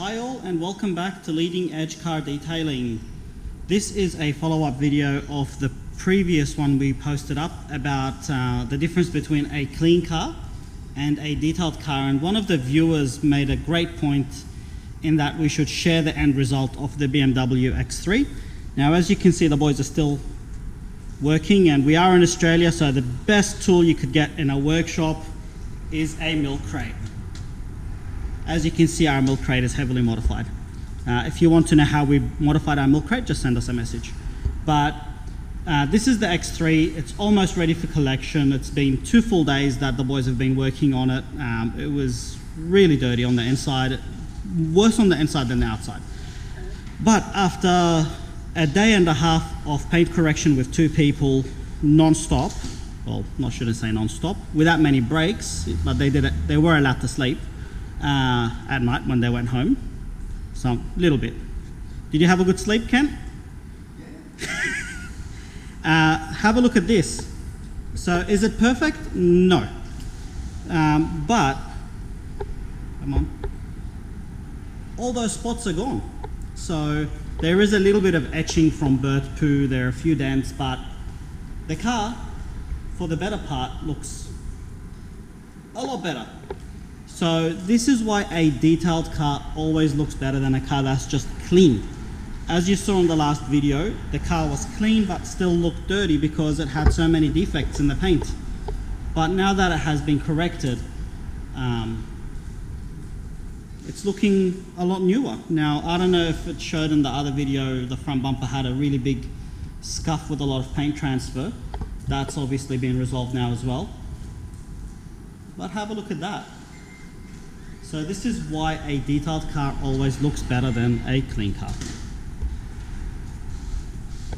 Hi all, and welcome back to Leading Edge Car Detailing. This is a follow-up video of the previous one we posted up about the difference between a clean car and a detailed car, and one of the viewers made a great point in that we should share the end result of the BMW X3. Now, as you can see, the boys are still working, and we are in Australia, so the best tool you could get in a workshop is a milk crate. As you can see, our milk crate is heavily modified. If you want to know how we modified our milk crate, just send us a message. But this is the X3. It's almost ready for collection. It's been 2 full days that the boys have been working on it. It was really dirty on the inside, worse on the inside than the outside. But after a day and a half of paint correction with 2 people, non-stop, well, I shouldn't say non-stop, without many breaks, but they were allowed to sleep at night when they went home. So, a little bit. Did you have a good sleep, Ken? Yeah. Have a look at this. So, is it perfect? No. But, come on. All those spots are gone. So, there is a little bit of etching from bird poo, there are a few dents, but the car, for the better part, looks a lot better. So this is why a detailed car always looks better than a car that's just clean. As you saw in the last video, the car was clean but still looked dirty because it had so many defects in the paint. But now that it has been corrected, it's looking a lot newer. Now, I don't know if it showed in the other video, the front bumper had a really big scuff with a lot of paint transfer. That's obviously been resolved now as well. But have a look at that. So this is why a detailed car always looks better than a clean car.